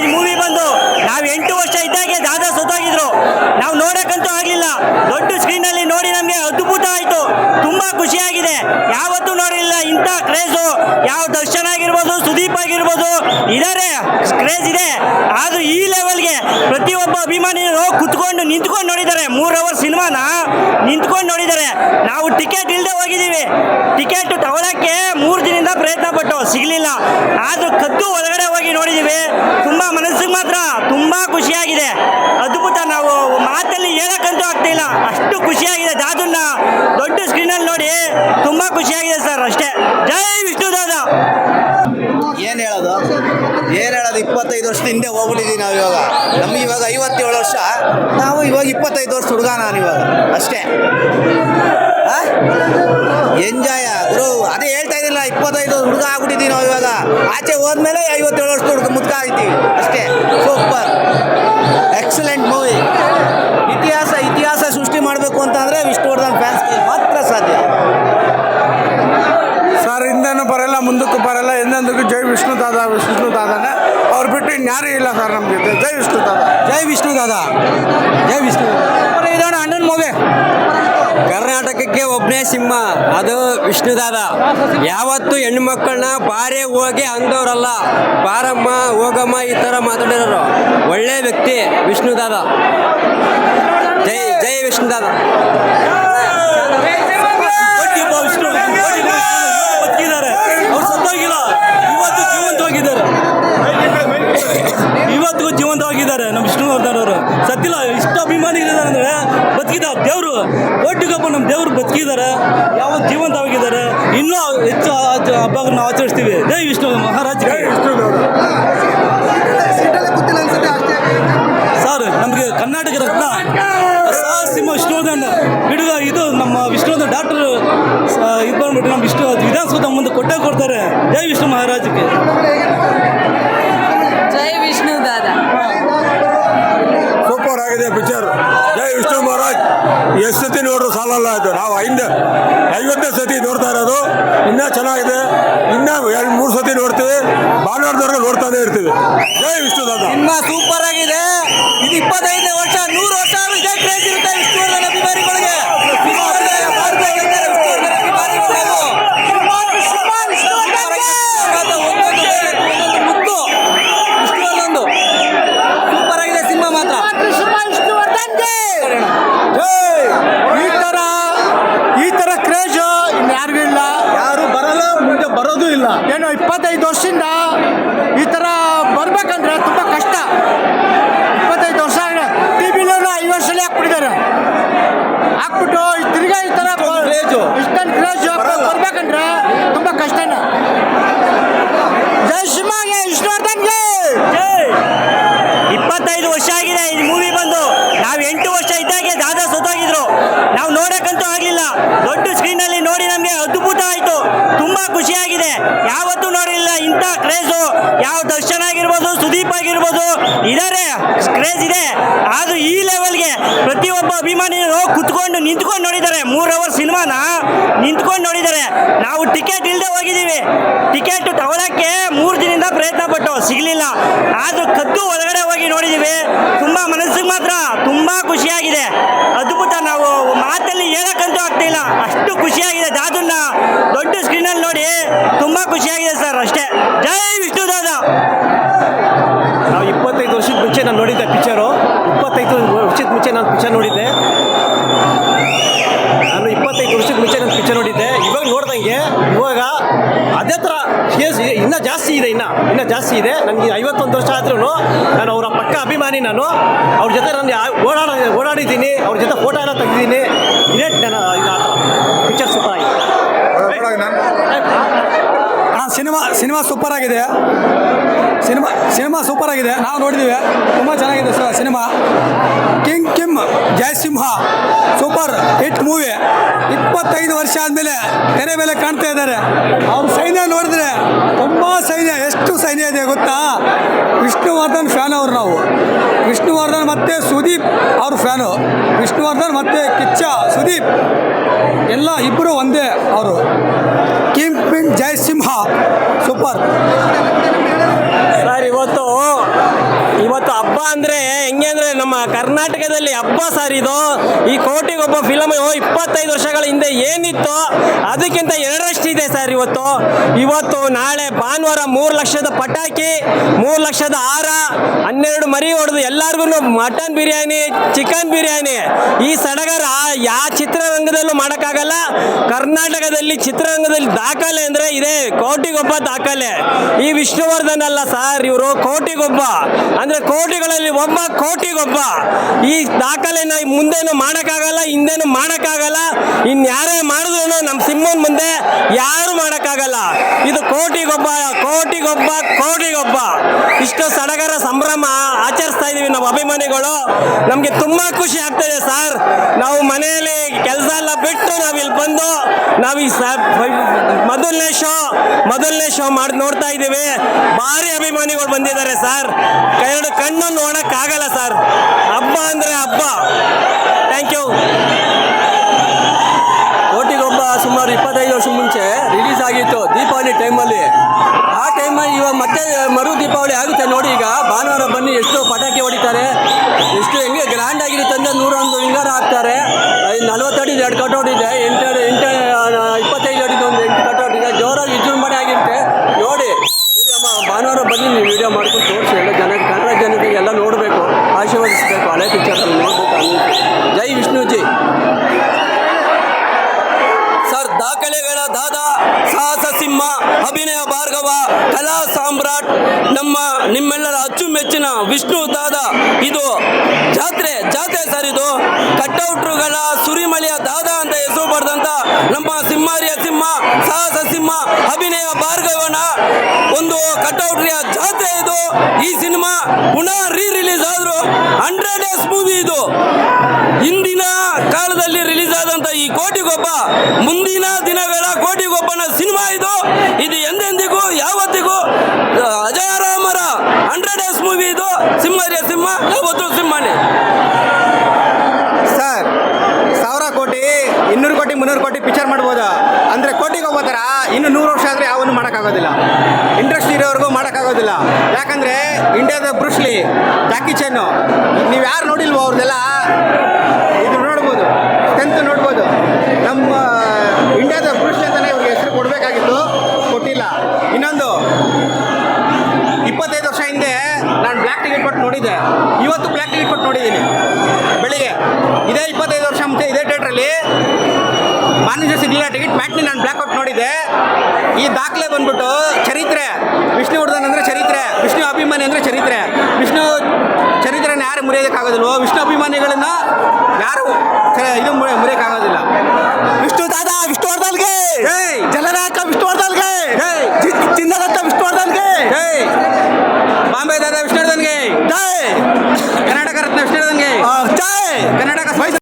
ಈ ಮೂವಿ ಬಂದು. ನಾವು 8 ವರ್ಷ ಇದ್ದಾಗೆ ದಾದಾ ಸತ್ತೋಗಿದ್ರು. ನಾವು ನೋಡಕ್ಕಂತೂ ಆಗಲಿಲ್ಲ. ದೊಡ್ಡ ಸ್ಕ್ರೀನಲ್ಲಿ ನೋಡಿ ನಮಗೆ ಅದ್ಭುತ ಆಯಿತು. ತುಂಬ ಖುಷಿಯಾಗಿದೆ. ಯಾವತ್ತೂ ನೋಡಿಲ್ಲ ಇಂಥ ಕ್ರೇಜು. ಯಾವ ದರ್ಶನ್ ಆಗಿರ್ಬೋದು, ಸುದೀಪ್ ಆಗಿರ್ಬೋದು, ಇದಾರೆ ಕ್ರೇಜ್ ಇದೆ. ಆದರೂ ಈ ಲೆವೆಲ್ಗೆ ಪ್ರತಿಯೊಬ್ಬ ಅಭಿಮಾನಿಗಳು ಕುತ್ಕೊಂಡು ನಿಂತ್ಕೊಂಡು ನೋಡಿದ್ದಾರೆ. 3 ಅವರ್ ಸಿನಿಮಾನ ನಿಂತ್ಕೊಂಡು ನೋಡಿದ್ದಾರೆ. ನಾವು ಟಿಕೆಟ್ ಇಲ್ಲದೆ ಹೋಗಿದ್ದೀವಿ. ಟಿಕೆಟ್ ತಗೊಳ್ಳೋಕ್ಕೆ 3 ದಿನದಿಂದ ಪ್ರಯತ್ನ ಪಟ್ಟು ಸಿಗಲಿಲ್ಲ. ಆದರೂ ಕದ್ದು ಒಳಗಡೆ ಹೋಗಿ ನೋಡಿದ್ದೀವಿ. ತುಂಬ ಮನಸ್ಸಿಗೆ ಮಾತ್ರ ತುಂಬ ಖುಷಿಯಾಗಿದೆ. ಅದ್ಭುತ. ನಾವು ಮಾತಲ್ಲಿ ಹೇಳಕ್ಕಂತೂ ಆಗ್ತಿಲ್ಲ, ಅಷ್ಟು ಖುಷಿಯಾಗಿದೆ. ದಾದನ್ನ ದೊಡ್ಡ ಸ್ಕ್ರೀನಲ್ಲಿ ನೋಡಿ ತುಂಬ ಖುಷಿಯಾಗಿದೆ ಸರ್. ಅಷ್ಟೇ. ಜೈ ವಿಷ್ಣು ದಾದಾ. ಏನು ಹೇಳೋದು 25 ವರ್ಷದ ಹಿಂದೆ ಹೋಗ್ಬಿಟ್ಟಿದ್ದೀವಿ ನಾವು. ಇವಾಗ ನಮ್ಗೆ ಇವಾಗ 57 ವರ್ಷ. ನಾವು ಇವಾಗ 25 ವರ್ಷ ಹುಡುಗ ನಾನು ಇವಾಗ. ಅಷ್ಟೇ. ಎಂಜಾಯ ಗುರು. ಅದೇ ಹೇಳ್ತಾ ಇದ್ದಿಲ್ಲ, 25 ಹುಡುಗ ಆಗ್ಬಿಟ್ಟಿದ್ದೀವಿ ನಾವು ಇವಾಗ. ಆಚೆ ಹೋದ್ಮೇಲೆ 57 ವರ್ಷದ ಹುಡುಗ ಮುದ್ಕ ಆಗ್ತೀವಿ. ಅಷ್ಟೇ. Super, excellent movie. ಇತಿಹಾಸ ಸೃಷ್ಟಿ ಮಾಡಬೇಕು ಅಂತಂದರೆ ವಿಷ್ಣುವರ್ಧನ್ ಫ್ಯಾನ್ಸ್ ಮಾತ್ರ ಸಾಧ್ಯ. ಸರ್, ಹಿಂದೆನೂ ಬರಲ್ಲ, ಮುಂದಕ್ಕೂ ಬರಲ್ಲ, ಎಂದೆಂದಕ್ಕೂ ಜೈ ವಿಷ್ಣು ದಾದಾನೇ. ಅವ್ರು ಬಿಟ್ಟು ಇನ್ಯಾರೂ ಇಲ್ಲ ಸರ್ ನಮ್ಮ ಜೊತೆ. ಜೈ ವಿಷ್ಣು ದಾದಾ. ಜೈ ವಿಷ್ಣು ದಾದಾ. ಜೈ ವಿಷ್ಣು. ಇದೋಣ ಅಣ್ಣನ ಮೂವಿ. ಕರ್ನಾಟಕಕ್ಕೆ ಒಬ್ಬನೇ ಸಿಂಹ, ಅದು ವಿಷ್ಣು ದಾದಾ. ಯಾವತ್ತು ಹೆಣ್ಣು ಮಕ್ಕಳನ್ನ ಬಾರೇ ಹೋಗಿ ಅಂದವರಲ್ಲ. ಬಾರಮ್ಮ ಹೋಗಮ್ಮ ಈ ಥರ ಮಾತಾಡಿರೋರು. ಒಳ್ಳೆ ವ್ಯಕ್ತಿ ವಿಷ್ಣು ದಾದಾ. ಜೈ ಜೈ ವಿಷ್ಣು ದಾದಾ. ಅವ್ರು ಸತ್ತೋಗಿಲ್ಲ, ಇವತ್ತಿಗೂ ಜೀವಂತವಾಗಿದ್ದಾರೆ. ನಮ್ಮ ವಿಷ್ಣುವರ್ಧನ್ ಅವರು ಸತ್ತಿಲ್ಲ. ಇಷ್ಟು ಅಭಿಮಾನಿಗಳಿದ್ದಾರೆ ಅಂದರೆ ಬದುಕಿದ್ದಾರೆ. ದೇವರು ಒಟ್ಟಿಗೊಬ್ಬ ನಮ್ಮ ದೇವರು ಬದುಕಿದ್ದಾರೆ. ಯಾವತ್ತು ಜೀವಂತವಾಗಿದ್ದಾರೆ. ಇನ್ನೂ ಹೆಚ್ಚು ಹಬ್ಬಗಳನ್ನ ನಾವು ಆಚರಿಸ್ತೀವಿ. ಜೈ ವಿಷ್ಣು ಮಹಾರಾಜ್. ಸರ್, ನಮಗೆ ಕರ್ನಾಟಕ ರತ್ನ ಸಿಂಹ ವಿಷ್ಣುವರ್ಧನ್ ಬಿಡುಗ. ಇದು ನಮ್ಮ ವಿಷ್ಣುವರ್ಧನ್ ಡಾಕ್ಟರ್ ಇದು ಬಂದ್ಬಿಟ್ಟು ನಮ್ಮ ವಿಧಾನಸೌಧ ಮುಂದೆ ಕೊಡ್ತಾರೆ. ಜೈ ವಿಷ್ಣು ಮಹಾರಾಜಕ್ಕೆ. ಜೈ ವಿಷ್ಣು ದಾದಾ. ಸೂಪರ್ ಆಗಿದೆ ಪಿಕ್ಚರ್. ಜೈ ವಿಷ್ಣು ಮಹಾರಾಜ್. ಎಷ್ಟು ಸತಿ ನೋಡ್ರು ಸಾಲಲ್ಲ. ಇದು ನಾವು 50ನೇ ಸತಿ ನೋಡ್ತಾ ಇರೋದು. ಇನ್ನೂ ಚೆನ್ನಾಗಿದೆ. ಇನ್ನೂ 2-3 ಸತಿ ನೋಡ್ತೀವಿ. ಭಾನುವಾರದವರೆಗೆ ನೋಡ್ತಾನೆ ಇರ್ತೀವಿ. ಜೈ ವಿಷ್ಣು ದಾದಾ. ಸಿನಿಮಾ ಸೂಪರ್ ಆಗಿದೆ. ಇದು 25ನೇ ವರ್ಷ, 100 ವರ್ಷ ಇದೇ ಕ್ರೇಜ್ ಇರುತ್ತೆ ವಿಷ್ಣುವರ್ಧನ್ ಅಭಿಮಾನಿಗಳಿಗೆ. ಈ ಥರ ಕ್ರೇಜ್ ಇನ್ಯಾರಿಗೂ ಇಲ್ಲ. ಯಾರು ಬರಲ್ಲ, ಮುಂದೆ ಬರೋದು ಇಲ್ಲ. ಏನು 25 ವರ್ಷದಿಂದ ಈ ಥರ ಬರ್ಬೇಕಂದ್ರೆ ತುಂಬ ಕಷ್ಟ. 25 ವರ್ಷ ಟಿವಿಲೂ 5 ವರ್ಷದಲ್ಲಿ ಹಾಕ್ಬಿಟ್ಟಿದ್ದಾರೆ. ಹಾಕ್ಬಿಟ್ಟು ತಿರ್ಗಾ ಈ ಥರ ಇಷ್ಟೊಂದು ಕ್ರೇಜ್ ಬರ್ಬೇಕಂದ್ರೆ ತುಂಬ ಕಷ್ಟನೇ. ಜೈ ಶಿವಗೆ, ವಿಷ್ಣುವರ್ಧನ್ಗೆ ಜೈ. 25 ವರ್ಷ ಆಗಿದೆ ಈ ಮೂವಿ ಬಂದು. ನಾವು 8 ವರ್ಷ ಇದ್ದಾಗೆ ದಾದಾ ಸತ್ತೋಗಿದ್ರು. ನಾವು ನೋಡಕ್ಕಂತೂ ಆಗಲಿಲ್ಲ. ದೊಡ್ಡ ಸ್ಕ್ರೀನಲ್ಲಿ ನೋಡಿ ನಮಗೆ ಅದ್ಭುತ ಆಯಿತು. ತುಂಬ ಖುಷಿಯಾಗಿದೆ. ಯಾವತ್ತೂ ನೋಡಿಲ್ಲ ಇಂಥ ಕ್ರೇಜು. ಯಾವ ದರ್ಶನ್ ಆಗಿರ್ಬೋದು, ಸುದೀಪ್ ಆಗಿರ್ಬೋದು, ಇದಾರೆ ಕ್ರೇಜ್ ಇದೆ. ಆದರೂ ಈ ಲೆವೆಲ್ಗೆ ಪ್ರತಿಯೊಬ್ಬ ಅಭಿಮಾನಿಗಳು ಕುತ್ಕೊಂಡು ನಿಂತ್ಕೊಂಡು ನೋಡಿದ್ದಾರೆ. 3 ಅವರ್ ಸಿನಿಮಾನ ನಿಂತ್ಕೊಂಡು ನೋಡಿದ್ದಾರೆ. ನಾವು ಟಿಕೆಟ್ ಇಲ್ಲದೆ ಹೋಗಿದ್ದೀವಿ. ಟಿಕೆಟ್ ತಗೊಳ್ಳೋಕ್ಕೆ 3 ದಿನದಿಂದ ಪ್ರಯತ್ನ ಪಟ್ಟು ಸಿಗಲಿಲ್ಲ. ಆದರೂ ಕದ್ದು ಒಳಗಡೆ ಹೋಗಿ ನೋಡಿದ್ದೀವಿ. ತುಂಬ ಮನಸ್ಸಿಗೆ ಮಾತ್ರ ತುಂಬ ಖುಷಿಯಾಗಿದೆ. ಅದ್ಭುತ. ನಾವು ಮಾತಲ್ಲಿ ಹೇಳಕ್ಕಂತೂ ಆಗ್ತಿಲ್ಲ, ಅಷ್ಟು ಖುಷಿಯಾಗಿದೆ. ದಾದನ್ನ ದೊಡ್ಡ ಸ್ಕ್ರೀನಲ್ಲಿ ನೋಡಿ ತುಂಬ ಖುಷಿಯಾಗಿದೆ ಸರ್. ಅಷ್ಟೇ. ಜೈ ವಿಷ್ಣು ದಾದಾ. ನಾವು 25 ವರ್ಷದ ಮುಂಚೆ ನಾನು ನೋಡಿದ್ದೆ ಪಿಕ್ಚರು. 25 ವರ್ಷದ ಮುಂಚೆ ನಾನು ಪಿಕ್ಚರ್ ನೋಡಿದ್ದೆ. ಇವಾಗ ನೋಡ್ದಂಗೆ ಇವಾಗ ಅದೇ ಥರ ಇನ್ನೂ ಜಾಸ್ತಿ ಇದೆ. ನನಗೆ 51 ವರ್ಷ ಆದ್ರೂ ನಾನು ಅವರ ಪಕ್ಕ ಅಭಿಮಾನಿ. ನಾನು ಅವ್ರ ಜೊತೆ ನಾನು ಓಡಾಡಿದ್ದೀನಿ. ಅವ್ರ ಜೊತೆ ಫೋಟೋ ಎಲ್ಲ ತೆಗೆದಿದ್ದೀನಿ. ಇದೇ ನಾನು ಪಿಕ್ಚರ್ ಸೂಪರ್ ಆಗಿದೆ. ಸಿನಿಮಾ ಸೂಪರ್ ಆಗಿದೆ. ಸಿನಿಮಾ ಸೂಪರ್ ಆಗಿದೆ. ನಾವು ನೋಡಿದ್ದೀವಿ. ತುಂಬ ಚೆನ್ನಾಗಿದೆ sir cinema. Kim Jayasimha super hit movie. 25 ವರ್ಷ ಆದಮೇಲೆ ತೆರೆ ಮೇಲೆ ಕಾಣ್ತಾ ಇದ್ದಾರೆ. ಅವ್ರ ಸೈನ್ಯ ನೋಡಿದ್ರೆ ತುಂಬ ಸೈನ್ಯ, ಎಷ್ಟು ಸೈನ್ಯ ಇದೆ ಗೊತ್ತಾ. ವಿಷ್ಣುವರ್ಧನ್ ಫ್ಯಾನ್ ಅವರು ನಾವು. ವಿಷ್ಣುವರ್ಧನ್ ಮತ್ತು ಸುದೀಪ್ ಅವ್ರ ಫ್ಯಾನು. ವಿಷ್ಣುವರ್ಧನ್ ಮತ್ತು ಕಿಚ್ಚ ಸುದೀಪ್ ಎಲ್ಲ ಇಬ್ಬರು ಒಂದೇ ಅವರು. Kim Jayasimha super. ಸರ್, ಇವತ್ತು ಅಂದರೆ ಹೆಂಗೆ ಅಂದರೆ ನಮ್ಮ ಕರ್ನಾಟಕದಲ್ಲಿ ಹಬ್ಬ ಸರ್ ಇದು. ಈ ಕೋಟಿಗೊಬ್ಬ ಫಿಲಮ್ 25 ವರ್ಷಗಳ ಹಿಂದೆ ಏನಿತ್ತು ಅದಕ್ಕಿಂತ ಎರಡರಷ್ಟಿದೆ ಸರ್ ಇವತ್ತು ನಾಳೆ ಭಾನುವಾರ 3 ಲಕ್ಷದ ಪಟಾಕಿ, 3 ಲಕ್ಷದ ಹಾರ, 12 ಮರಿ ಹೊಡೆದು ಎಲ್ಲರಿಗೂ ಮಟನ್ ಬಿರಿಯಾನಿ, ಚಿಕನ್ ಬಿರಿಯಾನಿ. ಈ ಸಡಗರ ಯಾವ ಚಿತ್ರರಂಗದಲ್ಲೂ ಮಾಡೋಕ್ಕಾಗಲ್ಲ. ಕರ್ನಾಟಕದಲ್ಲಿ ಚಿತ್ರರಂಗದಲ್ಲಿ ದಾಖಲೆ ಅಂದರೆ ಇದೆ, ಕೋಟಿಗೊಬ್ಬ ದಾಖಲೆ. ಈ ವಿಷ್ಣುವರ್ಧನ್ ಅಲ್ಲ ಸರ್, ಇವರು ಕೋಟಿಗೊಬ್ಬ ಅಂದರೆ ಕೋಟಿಗಳಲ್ಲಿ ಒಬ್ಬ, ಕೋಟಿಗೊಬ್ಬ. ಈ ದಾಖಲೆನ ಮುಂದೇನು ಮಾಡೋಕ್ಕಾಗಲ್ಲ, ಹಿಂದೇನು ಮಾಡೋಕ್ಕಾಗಲ್ಲ. ಇನ್ಯಾರೇ ಮಾಡಿದ್ರು ನಮ್ಮ ಸಿಂಹನ ಮುಂದೆ ಯಾರು ಮಾಡೋಕ್ಕಾಗಲ್ಲ. ಇದು ಕೋಟಿಗೊಬ್ಬ, ಕೋಟಿಗೊಬ್ಬ, ಕೋಟಿಗೊಬ್ಬ. ಇಷ್ಟು ಸಡಗರ ಸಂಭ್ರಮ ಆಚರಿಸ್ತಾ ಇದೀವಿ ನಾವು ಅಭಿಮಾನಿಗಳು. ನಮಗೆ ತುಂಬ ಖುಷಿ ಆಗ್ತದೆ ಸರ್. ನಾವು ಮನೆಯಲ್ಲಿ ಕೆಲಸ ಎಲ್ಲ ಬಿಟ್ಟು ನಾವಿಲ್ಲಿ ಬಂದು ನಾವು ಈ ಮೊದಲನೇ ಶೋ ಮಾಡಿ ನೋಡ್ತಾ ಇದ್ದೀವಿ. ಭಾರಿ ಅಭಿಮಾನಿಗಳು ಬಂದಿದ್ದಾರೆ ಸರ್. ಎರಡು ಕಣ್ಣು ನೋಡೋಕ್ಕಾಗಲ್ಲ ಸರ್. ಹಬ್ಬ ಅಂದರೆ ಹಬ್ಬ. Thank you. ಕೋಟಿಗೊಬ್ಬ ಸುಮಾರು 25 ವರ್ಷ ಮುಂಚೆ ರಿಲೀಸ್ ಆಗಿತ್ತು ದೀಪಾವಳಿ ಟೈಮಲ್ಲಿ. ಆ ಟೈಮಲ್ಲಿ ಇವಾಗ ಮತ್ತೆ ಮರು ದೀಪಾವಳಿ ಆಗುತ್ತೆ ನೋಡಿ. ಈಗ ಭಾನುವಾರ ಬನ್ನಿ, ಎಷ್ಟು ಪಟಾಕಿ ಹೊಡಿತಾರೆ, ಎಷ್ಟು ಹೆಂಗೆ ಗ್ರ್ಯಾಂಡ್ ಆಗಿರುತ್ತೆ ಅಂದರೆ 101 ವಿಂಗರ್ ಹಾಕ್ತಾರೆ. 40 ಅಡಿದು 2 ಕಟೌಟ್ ಇದೆ, 25 ಅಡಿದು ಒಂದು 8 ಕಟೌಟ್ ಇದೆ. ಜೋರಾಗಿ ವಿಜೃಂಭಣೆ ಆಗಿರುತ್ತೆ ನೋಡಿ. ಭಾನುವಾರ ಬನ್ನಿ, ನೀವು ವಿಡಿಯೋ ಮಾಡ್ಕೊಂಡು ತೋರಿಸಿ ಎಲ್ಲ ಜನಕ್ಕೆ, ಕನ್ನಡ ಜನತೆಗೆ ಎಲ್ಲ ನೋಡಬೇಕು, ಆಶೀರ್ವದಿಸಬೇಕು. ಹಳೆ ಪಿಕ್ಚರಲ್ಲಿ ನೋಡಬೇಕು. ಜೈ ವಿಷ್ಣುಜಿ ಸರ್. ದಾಖಲೆಗಳ ದಾದ, ಸಾಹಸ ಸಿಂಹ, ಅಭಿನಯ ಭಾರ್ಗವ, ಕಲಾ ಸಾಮ್ರಾಟ್, ನಿಮ್ಮೆಲ್ಲರ ಅಚ್ಚುಮೆಚ್ಚಿನ ವಿಷ್ಣು ದಾದ. ಇದು ಜಾತ್ರೆ ಸರ್. ಇದು ಕಟ್ಔಟ್ರುಗಳ ಸುರಿಮಳೆಯ ದಾದ ಅಂತ ಹೆಸರು ಪಡೆದಂತ ನಮ್ಮ ಸಿಂಹಾರಿಯ ಸಿಂಹ, ಸಾಹಸ ಸಿಂಹ, ಅಭಿನಯ ಭಾರ್ಗವನ ಒಂದು ಕಟ್ಔಟ್ರಿಯ ಜಾತ್ರೆ ಇದು. ಈ ಸಿನಿಮಾ ಪುನಃ ರಿಲೀಸ್ ಆದ್ರು 100 ಡೇಸ್ ಮೂವಿ ಇದು. ಹಿಂದಿನ ಕಾಲದಲ್ಲಿ ರಿಲೀಸ್ ಆದಂತ ಈ ಕೋಟಿಗೊಬ್ಬ ಮುಂದಿನ ದಿನಗಳ ಕೋಟಿಗೊಬ್ಬನ ಸಿನಿಮಾ ಇದು. ಇದು ಎಂದೆಂದಿಗೂ ಯಾವತ್ತಿಗೂ ಅಜರಾಮರ 100 ಡೇಸ್ ಮೂವಿ ಇದು. ಸಿಂಹಾರಿಯ ಸಿಂಹ ಯಾವತ್ತು ಸಿಂಹನೇ ಸರ್. 1000 ಕೋಟಿ, 200 ಕೋಟಿ, 300 ಕೋಟಿ ಪಿಕ್ಚರ್ ಮಾಡ್ಬೋದು. ಅಂದರೆ ಕೋಟಿಗೊಬ್ಬ ಥರ ಇನ್ನು 100 ವರ್ಷ ಆದರೆ ಯಾವನ್ನು ಮಾಡೋಕ್ಕಾಗೋದಿಲ್ಲ. ಇಂಟ್ರೆಸ್ಟ್ ಇರೋವರೆಗೂ ಮಾಡೋಕ್ಕಾಗೋದಿಲ್ಲ. ಯಾಕಂದರೆ ಇಂಡಿಯಾದ ಬ್ರೂಸ್ಲಿ, ಜಾಕಿ ಚಾನ್, ನೀವು ಯಾರು ನೋಡಿಲ್ವೋ ಅವ್ರದ್ದೆಲ್ಲ ಇದು ನೋಡ್ಬೋದು, ಸ್ಟ್ರೆಂತ್ ನೋಡ್ಬೋದು. ನಮ್ಮ ಇಂಡಿಯಾದ ಬ್ರೂಸ್ಲಿ ಅಂತಲೇ ಇವ್ರಿಗೆ ಹೆಸರು ಕೊಡಬೇಕಾಗಿತ್ತು, ಕೊಟ್ಟಿಲ್ಲ. ಇನ್ನೊಂದು 25 ವರ್ಷ ಹಿಂದೆ ನಾನು ಬ್ಲ್ಯಾಕ್ ಟಿಕೆಟ್ ಕೊಟ್ಟು ನೋಡಿದ್ದೆ. ಇವತ್ತು ಬ್ಲ್ಯಾಕ್ ಟಿಕೆಟ್ ಕೊಟ್ಟು ನೋಡಿದ್ದೀನಿ ಬೆಳಿಗ್ಗೆ. ಇದೇ 25 ವರ್ಷ ಮುಂಚೆ ಇದೇ ಥಿಯೇಟ್ರಲ್ಲಿ ಮಾನ್ಯ ಸಿಗಲಿಲ್ಲ ಟಿಕೆಟ್, ಮ್ಯಾಟ್ನಿ ನಾನು ಬ್ಲ್ಯಾಕ್ ಔಟ್ ನೋಡಿದ್ದೆ. ಈ ದಾಖಲೆ ಬಂದ್ಬಿಟ್ಟು ಚರಿತ್ರೆ. ವಿಷ್ಣುವರ್ಧನ್ ಅಂದರೆ ಚರಿತ್ರೆ, ವಿಷ್ಣು ಅಭಿಮಾನಿ ಅಂದರೆ ಚರಿತ್ರೆ. ವಿಷ್ಣು ಚರಿತ್ರೆನ ಯಾರು ಮುರಿಯೋದಕ್ಕಾಗೋದಿಲ್ವೋ, ವಿಷ್ಣು ಅಭಿಮಾನಿಗಳನ್ನ ಯಾರು ಇದು ಮುರಿಯೋಕ್ಕಾಗೋದಿಲ್ಲ. ವಿಷ್ಣು ದಾದ ವಿಷ್ಣುವರ್ಧನ್ಗೆ, ಜನನಾಯಕ ವಿಷ್ಣುವರ್ಧನ್ಗೆ, ಚಿನ್ನದತ್ತ ವಿಷ್ಣುವರ್ಧನ್ಗೆ, ಬಾಂಬೆ ದಾದ ವಿಷ್ಣುವರ್ಧನ್ಗೆ, ಜೈ ಕರ್ನಾಟಕ ರತ್ನ ವಿಷ್ಣುವರ್ಧನ್ಗೆ, ಜೈ ಕರ್ನಾಟಕ.